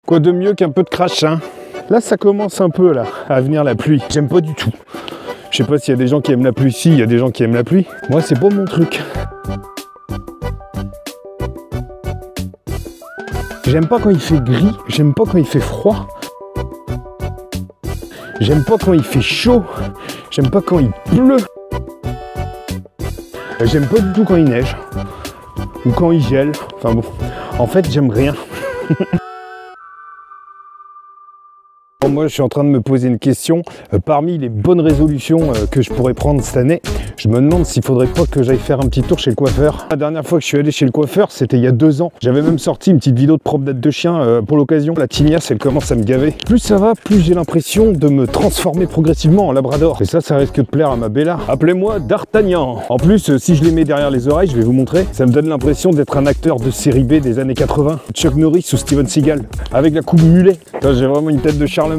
Quoi de mieux qu'un peu de crash, hein? Là, ça commence un peu là, à venir la pluie. J'aime pas du tout. Je sais pas s'il y a des gens qui aiment la pluie. Si, il y a des gens qui aiment la pluie. Moi, c'est pas mon truc. J'aime pas quand il fait gris. J'aime pas quand il fait froid. J'aime pas quand il fait chaud. J'aime pas quand il pleut. J'aime pas du tout quand il neige. Ou quand il gèle. Enfin bon, en fait, j'aime rien. Moi, je suis en train de me poser une question. Parmi les bonnes résolutions que je pourrais prendre cette année, je me demande s'il faudrait pas que j'aille faire un petit tour chez le coiffeur. La dernière fois que je suis allé chez le coiffeur, c'était il y a 2 ans. J'avais même sorti une petite vidéo de promenade de chien pour l'occasion. La tignasse, elle commence à me gaver. Plus ça va, plus j'ai l'impression de me transformer progressivement en labrador. Et ça risque de plaire à ma Bella. Appelez-moi D'Artagnan. En plus, si je les mets derrière les oreilles, je vais vous montrer, ça me donne l'impression d'être un acteur de série B des années 80. Chuck Norris ou Steven Seagal. Avec la coupe mulet. J'ai vraiment une tête de Charlemagne.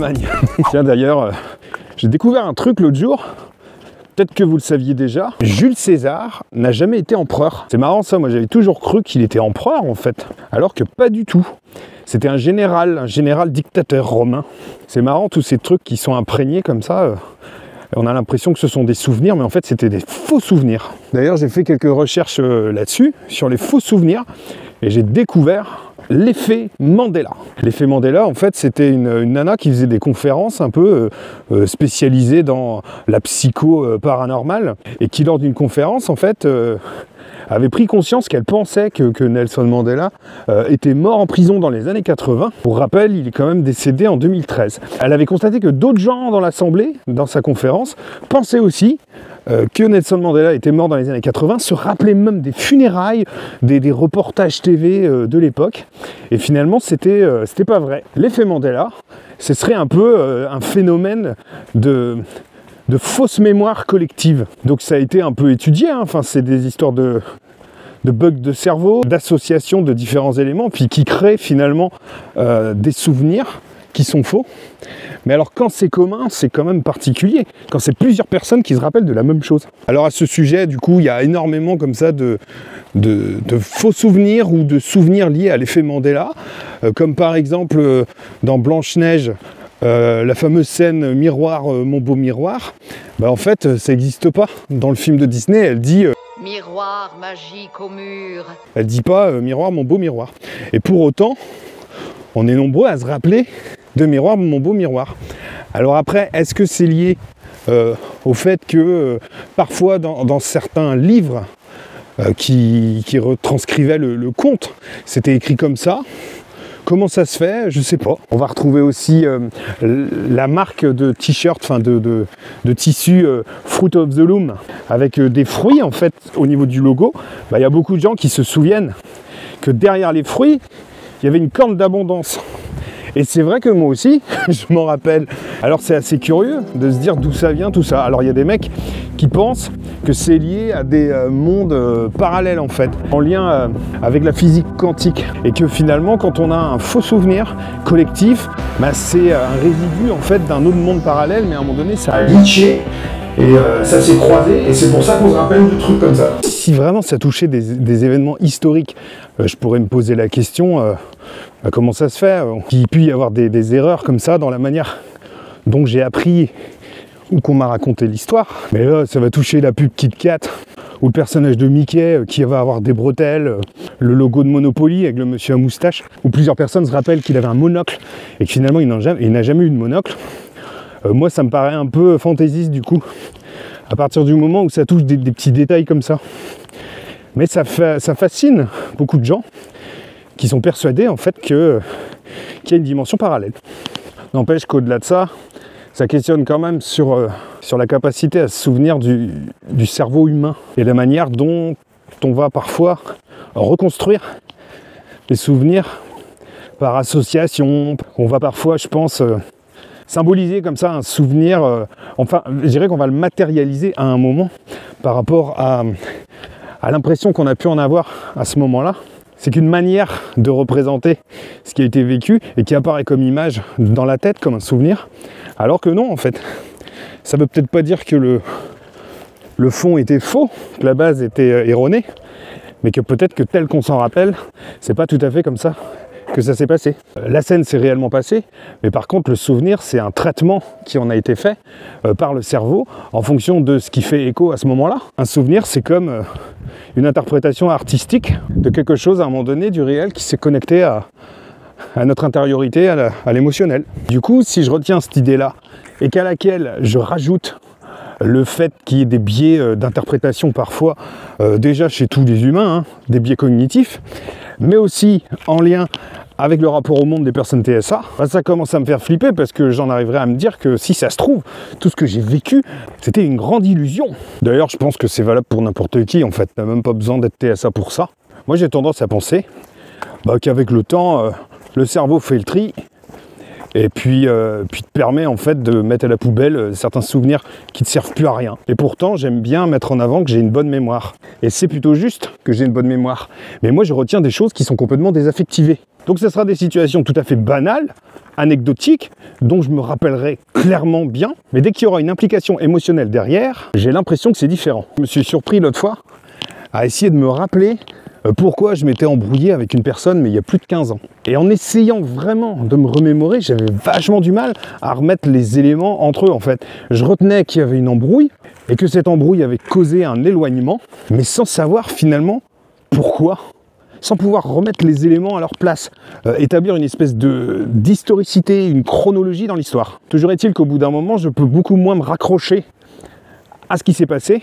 Tiens, d'ailleurs, j'ai découvert un truc l'autre jour. Peut-être que vous le saviez déjà. Jules César n'a jamais été empereur. C'est marrant ça, moi j'avais toujours cru qu'il était empereur en fait. Alors que pas du tout. C'était un général dictateur romain. C'est marrant tous ces trucs qui sont imprégnés comme ça. On a l'impression que ce sont des souvenirs, mais en fait c'était des faux souvenirs. D'ailleurs j'ai fait quelques recherches là-dessus, sur les faux souvenirs, et j'ai découvert l'effet Mandela. L'effet Mandela, en fait, c'était une nana qui faisait des conférences un peu spécialisées dans la psycho paranormale, et qui, lors d'une conférence, en fait, avait pris conscience qu'elle pensait que Nelson Mandela était mort en prison dans les années 80. Pour rappel, il est quand même décédé en 2013. Elle avait constaté que d'autres gens dans l'Assemblée, dans sa conférence, pensaient aussi que Nelson Mandela était mort dans les années 80, se rappelait même des funérailles, des reportages TV de l'époque. Et finalement, c'était pas vrai. L'effet Mandela, ce serait un peu un phénomène de fausse mémoire collective. Donc ça a été un peu étudié, hein. Enfin, c'est des histoires de bugs de cerveau, d'association de différents éléments, puis qui créent finalement des souvenirs qui sont faux. Mais alors quand c'est commun, c'est quand même particulier, quand c'est plusieurs personnes qui se rappellent de la même chose. Alors à ce sujet, du coup, il y a énormément comme ça de faux souvenirs ou de souvenirs liés à l'effet Mandela, comme par exemple dans Blanche-Neige, la fameuse scène miroir, mon beau miroir. En fait, ça n'existe pas. Dans le film de Disney, elle dit miroir magique au mur. Elle dit pas miroir, mon beau miroir. Et pour autant, on est nombreux à se rappeler de miroir, mon beau miroir. Alors après, est-ce que c'est lié au fait que parfois dans certains livres qui retranscrivaient le conte, c'était écrit comme ça? Comment ça se fait? Je sais pas. On va retrouver aussi la marque de t-shirt, enfin de tissu Fruit of the Loom, avec des fruits en fait au niveau du logo. Il y a beaucoup de gens qui se souviennent que derrière les fruits, il y avait une corne d'abondance. Et c'est vrai que moi aussi, je m'en rappelle. Alors c'est assez curieux de se dire d'où ça vient tout ça. Alors il y a des mecs qui pensent que c'est lié à des mondes parallèles en fait, en lien avec la physique quantique. Et que finalement quand on a un faux souvenir collectif, c'est un résidu en fait d'un autre monde parallèle, mais à un moment donné ça a glitché. Et ça s'est croisé, et c'est pour ça qu'on se rappelle de trucs comme ça. Si vraiment ça touchait des événements historiques, je pourrais me poser la question, comment ça se fait qu'il puisse y avoir des erreurs comme ça dans la manière dont j'ai appris ou qu'on m'a raconté l'histoire. Mais là, ça va toucher la pub Kit Kat, ou le personnage de Mickey qui va avoir des bretelles, le logo de Monopoly avec le monsieur à moustache, où plusieurs personnes se rappellent qu'il avait un monocle, et que finalement il n'a jamais eu de monocle. Moi ça me paraît un peu fantaisiste du coup, à partir du moment où ça touche des petits détails comme ça. Mais ça fascine beaucoup de gens qui sont persuadés en fait qu'il y a une dimension parallèle. N'empêche qu'au-delà de ça, ça questionne quand même sur la capacité à se souvenir du cerveau humain et la manière dont on va parfois reconstruire les souvenirs par association. On va parfois, je pense, symboliser comme ça un souvenir, enfin je dirais qu'on va le matérialiser à un moment par rapport à l'impression qu'on a pu en avoir à ce moment-là. C'est qu'une manière de représenter ce qui a été vécu et qui apparaît comme image dans la tête, comme un souvenir, alors que non en fait. Ça veut peut-être pas dire que le fond était faux, que la base était erronée, mais que peut-être que tel qu'on s'en rappelle, c'est pas tout à fait comme ça que ça s'est passé. La scène s'est réellement passée, mais par contre le souvenir c'est un traitement qui en a été fait par le cerveau en fonction de ce qui fait écho à ce moment-là. Un souvenir c'est comme une interprétation artistique de quelque chose à un moment donné du réel qui s'est connecté à notre intériorité, à l'émotionnel. Du coup, si je retiens cette idée-là et qu'à laquelle je rajoute le fait qu'il y ait des biais d'interprétation parfois, déjà chez tous les humains, des biais cognitifs, mais aussi en lien avec le rapport au monde des personnes TSA, ça commence à me faire flipper parce que j'en arriverai à me dire que si ça se trouve, tout ce que j'ai vécu, c'était une grande illusion. D'ailleurs, je pense que c'est valable pour n'importe qui en fait, t'as même pas besoin d'être TSA pour ça. Moi j'ai tendance à penser qu'avec le temps, le cerveau fait le tri et puis te permet en fait de mettre à la poubelle certains souvenirs qui ne servent plus à rien. Et pourtant, j'aime bien mettre en avant que j'ai une bonne mémoire. Et c'est plutôt juste que j'ai une bonne mémoire. Mais moi, je retiens des choses qui sont complètement désaffectivées. Donc ce sera des situations tout à fait banales, anecdotiques, dont je me rappellerai clairement bien. Mais dès qu'il y aura une implication émotionnelle derrière, j'ai l'impression que c'est différent. Je me suis surpris l'autre fois à essayer de me rappeler pourquoi je m'étais embrouillé avec une personne mais il y a plus de 15 ans. Et en essayant vraiment de me remémorer, j'avais vachement du mal à remettre les éléments entre eux en fait. Je retenais qu'il y avait une embrouille et que cette embrouille avait causé un éloignement, mais sans savoir finalement pourquoi, sans pouvoir remettre les éléments à leur place, établir une espèce d'historicité, une chronologie dans l'histoire. Toujours est-il qu'au bout d'un moment, je peux beaucoup moins me raccrocher à ce qui s'est passé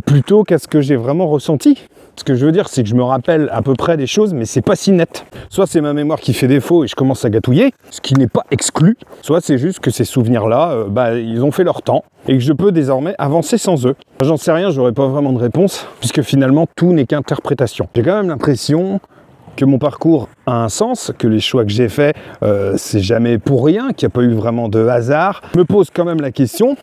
plutôt qu'à ce que j'ai vraiment ressenti. Ce que je veux dire, c'est que je me rappelle à peu près des choses, mais c'est pas si net. Soit c'est ma mémoire qui fait défaut et je commence à gâtouiller, ce qui n'est pas exclu, soit c'est juste que ces souvenirs-là, ils ont fait leur temps et que je peux désormais avancer sans eux. J'en sais rien, j'aurais pas vraiment de réponse, puisque finalement tout n'est qu'interprétation. J'ai quand même l'impression que mon parcours a un sens, que les choix que j'ai faits, c'est jamais pour rien, qu'il n'y a pas eu vraiment de hasard. Je me pose quand même la question,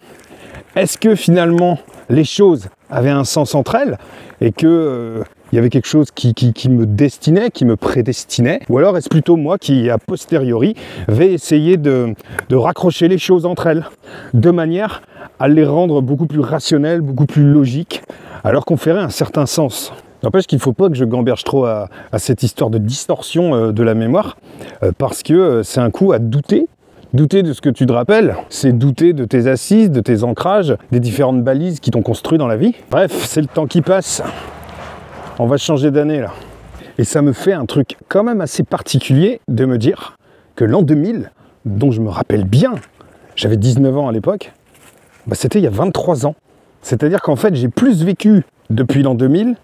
est-ce que finalement les choses avaient un sens entre elles et que il y avait quelque chose qui me destinait, qui me prédestinait, ou alors est-ce plutôt moi qui, a posteriori, vais essayer de raccrocher les choses entre elles, de manière à les rendre beaucoup plus rationnelles, beaucoup plus logiques, alors qu'on ferait un certain sens. N'empêche qu'il ne faut pas que je gamberge trop à cette histoire de distorsion de la mémoire, parce que c'est un coup à douter. Douter de ce que tu te rappelles, c'est douter de tes assises, de tes ancrages, des différentes balises qui t'ont construit dans la vie. Bref, c'est le temps qui passe. On va changer d'année là. Et ça me fait un truc quand même assez particulier de me dire que l'an 2000, dont je me rappelle bien, j'avais 19 ans à l'époque, c'était il y a 23 ans. C'est-à-dire qu'en fait, j'ai plus vécu depuis l'an 2000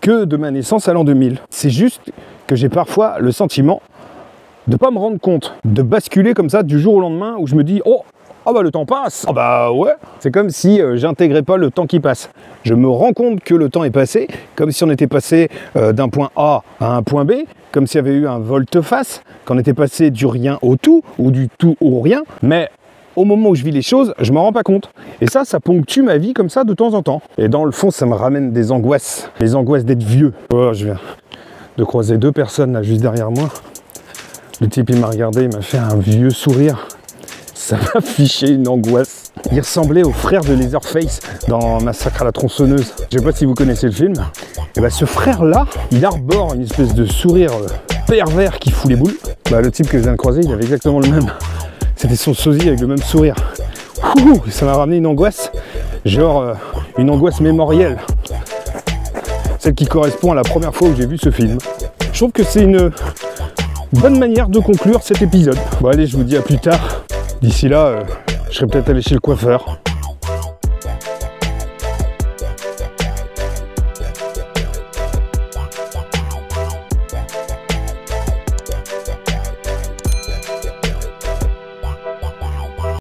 que de ma naissance à l'an 2000. C'est juste que j'ai parfois le sentiment de ne pas me rendre compte, de basculer comme ça du jour au lendemain où je me dis « Oh, le temps passe !» Ah bah ouais. C'est comme si j'intégrais pas le temps qui passe. Je me rends compte que le temps est passé, comme si on était passé d'un point A à un point B, comme s'il y avait eu un volte-face, qu'on était passé du rien au tout, ou du tout au rien, mais au moment où je vis les choses, je m'en rends pas compte. Et ça ponctue ma vie comme ça de temps en temps. Et dans le fond, ça me ramène des angoisses. Les angoisses d'être vieux. Oh, je viens de croiser deux personnes là, juste derrière moi. Le type il m'a regardé, il m'a fait un vieux sourire. Ça m'a fiché une angoisse. Il ressemblait au frère de Leatherface dans Massacre à la tronçonneuse. Je sais pas si vous connaissez le film. Et ce frère-là, il arbore une espèce de sourire pervers qui fout les boules. Le type que je viens de croiser, il avait exactement le même. C'était son sosie avec le même sourire. Ça m'a ramené une angoisse, genre une angoisse mémorielle. Celle qui correspond à la première fois où j'ai vu ce film. Je trouve que c'est une bonne manière de conclure cet épisode. Bon allez, je vous dis à plus tard. D'ici là, je serai peut-être allé chez le coiffeur.